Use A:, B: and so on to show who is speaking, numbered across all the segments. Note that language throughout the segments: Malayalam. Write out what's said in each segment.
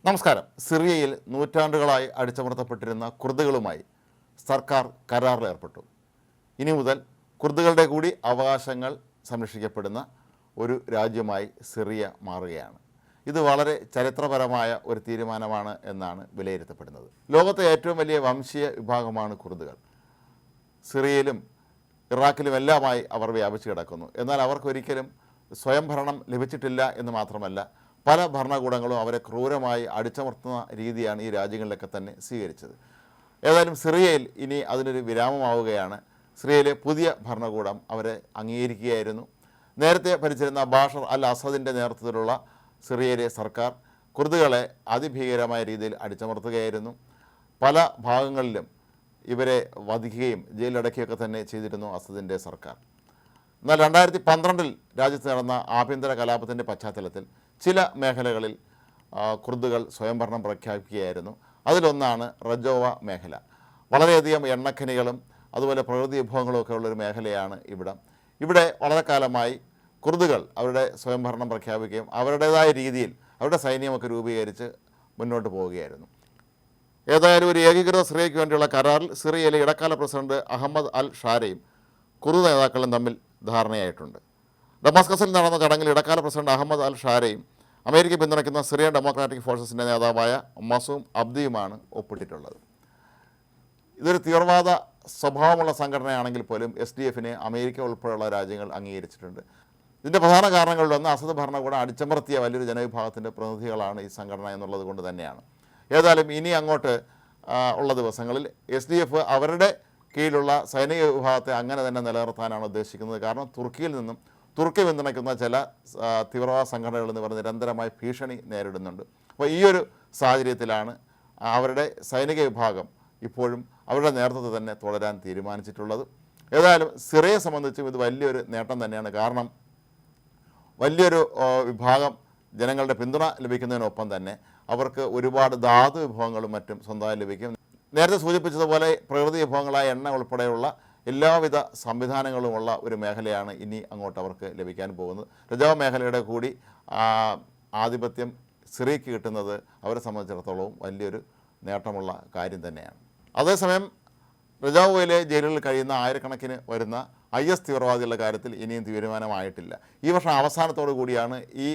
A: നമസ്കാരം. സിറിയയിൽ നൂറ്റാണ്ടുകളായി അടിച്ചമർത്തപ്പെട്ടിരുന്ന കുർദുകളുമായി സർക്കാർ കരാറിലേർപ്പെട്ടു. ഇനി മുതൽ കുർദുകളുടെ കൂടി അവകാശങ്ങൾ സംരക്ഷിക്കപ്പെടുന്ന ഒരു രാജ്യമായി സിറിയ മാറുകയാണ്. ഇത് വളരെ ചരിത്രപരമായ ഒരു തീരുമാനമാണ് എന്നാണ് വിലയിരുത്തപ്പെടുന്നത്. ലോകത്തെ ഏറ്റവും വലിയ വംശീയ വിഭാഗമാണ് കുർദുകൾ. സിറിയയിലും ഇറാഖിലുമെല്ലാമായി അവർ വ്യാപിച്ചു കിടക്കുന്നു. എന്നാൽ അവർക്കൊരിക്കലും സ്വയംഭരണം ലഭിച്ചിട്ടില്ല എന്ന് മാത്രമല്ല, പല ഭരണകൂടങ്ങളും അവരെ ക്രൂരമായി അടിച്ചമർത്തുന്ന രീതിയാണ് ഈ രാജ്യങ്ങളിലൊക്കെ തന്നെ സ്വീകരിച്ചത്. ഏതായാലും സിറിയയിൽ ഇനി അതിനൊരു വിരാമമാവുകയാണ്. സിറിയയിലെ പുതിയ ഭരണകൂടം അവരെ അംഗീകരിക്കുകയായിരുന്നു. നേരത്തെ ഭരിച്ചിരുന്ന ബാഷർ അൽ അസദിൻ്റെ നേതൃത്വത്തിലുള്ള സിറിയയിലെ സർക്കാർ കുർദുകളെ അതിഭീകരമായ രീതിയിൽ അടിച്ചമർത്തുകയായിരുന്നു. പല ഭാഗങ്ങളിലും ഇവരെ വധിക്കുകയും ജയിലടക്കുകയൊക്കെ തന്നെ ചെയ്തിരുന്നു അസദിൻ്റെ സർക്കാർ. എന്നാൽ 2012 രാജ്യത്ത് നടന്ന ആഭ്യന്തര കലാപത്തിൻ്റെ പശ്ചാത്തലത്തിൽ ചില മേഖലകളിൽ കുർദുകൾ സ്വയംഭരണം പ്രഖ്യാപിക്കുകയായിരുന്നു. അതിലൊന്നാണ് റജോവ മേഖല. വളരെയധികം എണ്ണഖനികളും അതുപോലെ പ്രകൃതി വിഭവങ്ങളും ഒക്കെ ഉള്ളൊരു മേഖലയാണ് ഇവിടെ വളരെ കാലമായി കുർദുകൾ അവരുടെ സ്വയംഭരണം പ്രഖ്യാപിക്കുകയും അവരുടേതായ രീതിയിൽ അവരുടെ സൈന്യമൊക്കെ രൂപീകരിച്ച് മുന്നോട്ട് പോവുകയായിരുന്നു. ഏതായാലും ഒരു ഏകീകൃത സിറിയയ്ക്ക് വേണ്ടിയുള്ള കരാറിൽ സിറിയയിലെ ഇടക്കാല പ്രസിഡന്റ് അഹമ്മദ് അൽ ഷാരയും കുർദ് നേതാക്കളും തമ്മിൽ ധാരണയായിട്ടുണ്ട്. ഡമാസ്കസിൽ നടന്ന ചടങ്ങിൽ ഇടക്കാല പ്രസിഡന്റ് അഹമ്മദ് അൽ ഷാരയും അമേരിക്ക പിന്തുണയ്ക്കുന്ന സിറിയൻ ഡെമോക്രാറ്റിക് ഫോഴ്സസിൻ്റെ നേതാവായ മസൂം അബ്ദിയുമാണ് ഒപ്പിട്ടിട്ടുള്ളത്. ഇതൊരു തീവ്രവാദ സ്വഭാവമുള്ള സംഘടനയാണെങ്കിൽ പോലും SDFനെ അമേരിക്ക ഉൾപ്പെടെയുള്ള രാജ്യങ്ങൾ അംഗീകരിച്ചിട്ടുണ്ട്. ഇതിൻ്റെ പ്രധാന കാരണങ്ങളിലൊന്ന് അസദ് ഭരണകൂടം അടിച്ചമർത്തിയ വലിയൊരു ജനവിഭാഗത്തിൻ്റെ പ്രതിനിധികളാണ് ഈ സംഘടന എന്നുള്ളത് കൊണ്ട് തന്നെയാണ്. ഏതായാലും ഇനി അങ്ങോട്ട് ഉള്ള ദിവസങ്ങളിൽ SDF അവരുടെ കീഴിലുള്ള സൈനിക വിഭാഗത്തെ അങ്ങനെ തന്നെ നിലനിർത്താനാണ് ഉദ്ദേശിക്കുന്നത്. കാരണം തുർക്കി പിന്തുണയ്ക്കുന്ന ചില തീവ്രവാദ സംഘടനകൾ എന്ന് പറഞ്ഞ് നിരന്തരമായി ഭീഷണി നേരിടുന്നുണ്ട്. അപ്പോൾ ഈ ഒരു സാഹചര്യത്തിലാണ് അവരുടെ സൈനിക വിഭാഗം ഇപ്പോഴും അവരുടെ നേതൃത്വത്തിൽ തന്നെ തുടരാൻ തീരുമാനിച്ചിട്ടുള്ളത്. ഏതായാലും സിറിയയെ സംബന്ധിച്ചും ഇത് വലിയൊരു നേട്ടം തന്നെയാണ്. കാരണം വലിയൊരു വിഭാഗം ജനങ്ങളുടെ പിന്തുണ ലഭിക്കുന്നതിനൊപ്പം തന്നെ അവർക്ക് ഒരുപാട് ധാതു വിഭവങ്ങളും മറ്റും സ്വന്തമായി ലഭിക്കും. നേരത്തെ സൂചിപ്പിച്ചതുപോലെ പ്രകൃതി വിഭവങ്ങളായ എണ്ണ ഉൾപ്പെടെയുള്ള എല്ലാവിധ സംവിധാനങ്ങളുമുള്ള ഒരു മേഖലയാണ് ഇനി അങ്ങോട്ട് അവർക്ക് ലഭിക്കാൻ പോകുന്നത്. റജാവ മേഖലയുടെ കൂടി ആധിപത്യം സിറിയയ്ക്ക് കിട്ടുന്നത് അവരെ സംബന്ധിച്ചിടത്തോളം വലിയൊരു നേട്ടമുള്ള കാര്യം തന്നെയാണ്. അതേസമയം റജാവയിലെ ജയിലുകളിൽ കഴിയുന്ന ആയിരക്കണക്കിന് വരുന്ന IS തീവ്രവാദികളുടെ കാര്യത്തിൽ ഇനിയും തീരുമാനമായിട്ടില്ല. ഈ വർഷം അവസാനത്തോടു കൂടിയാണ് ഈ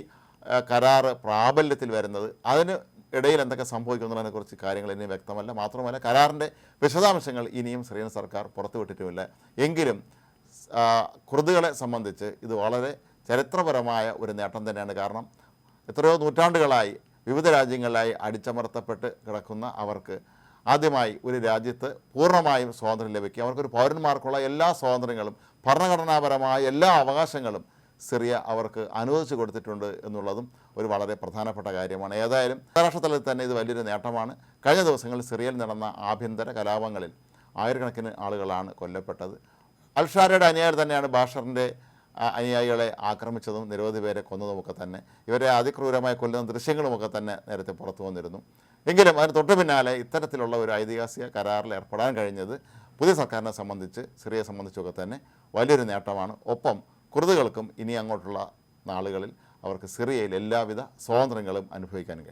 A: കരാറ് പ്രാബല്യത്തിൽ വരുന്നത്. അതിന് ഇടയിൽ എന്തൊക്കെ സംഭവിക്കുന്നതിനെക്കുറിച്ച് കാര്യങ്ങൾ ഇനിയും വ്യക്തമല്ല. മാത്രമല്ല, കരാറിൻ്റെ വിശദാംശങ്ങൾ ഇനിയും സിറിയൻ സർക്കാർ പുറത്തുവിട്ടിട്ടുമില്ല. എങ്കിലും കുർദുകളെ സംബന്ധിച്ച് ഇത് വളരെ ചരിത്രപരമായ ഒരു നേട്ടം തന്നെയാണ്. കാരണം എത്രയോ നൂറ്റാണ്ടുകളായി വിവിധ രാജ്യങ്ങളിലായി അടിച്ചമർത്തപ്പെട്ട് കിടക്കുന്ന അവർക്ക് ആദ്യമായി ഒരു രാജ്യത്ത് പൂർണ്ണമായും സ്വാതന്ത്ര്യം ലഭിക്കുക, അവർക്കൊരു പൗരന്മാർക്കുള്ള എല്ലാ സ്വാതന്ത്ര്യങ്ങളും ഭരണഘടനാപരമായ എല്ലാ അവകാശങ്ങളും സിറിയ അവർക്ക് അനുവദിച്ചു കൊടുത്തിട്ടുണ്ട് എന്നുള്ളതും ഒരു വളരെ പ്രധാനപ്പെട്ട കാര്യമാണ്. ഏതായാലും അന്താരാഷ്ട്ര തലത്തിൽ തന്നെ ഇത് വലിയൊരു നേട്ടമാണ്. കഴിഞ്ഞ ദിവസങ്ങളിൽ സിറിയയിൽ നടന്ന ആഭ്യന്തര കലാപങ്ങളിൽ ആയിരക്കണക്കിന് ആളുകളാണ് കൊല്ലപ്പെട്ടത്. അൽഷാരയുടെ അനുയായികൾ തന്നെയാണ് ബാഷറിൻ്റെ അനുയായികളെ ആക്രമിച്ചതും നിരവധി പേരെ കൊന്നതുമൊക്കെ തന്നെ. ഇവരെ അതിക്രൂരമായി കൊല്ലുന്ന ദൃശ്യങ്ങളുമൊക്കെ തന്നെ നേരത്തെ പുറത്തു വന്നിരുന്നു. എങ്കിലും അതിന് തൊട്ടു പിന്നാലെ ഇത്തരത്തിലുള്ള ഒരു ഐതിഹാസിക കരാറിൽ ഏർപ്പെടാൻ കഴിഞ്ഞത് പുതിയ സർക്കാരിനെ സംബന്ധിച്ച് സിറിയയെ സംബന്ധിച്ചൊക്കെ തന്നെ വലിയൊരു നേട്ടമാണ്. ഒപ്പം കുർദുകൾക്കും ഇനി അങ്ങോട്ടുള്ള നാളുകളിൽ അവർക്ക് സിറിയയിൽ എല്ലാവിധ സ്വാതന്ത്ര്യങ്ങളും അനുഭവിക്കാൻ കഴിയും.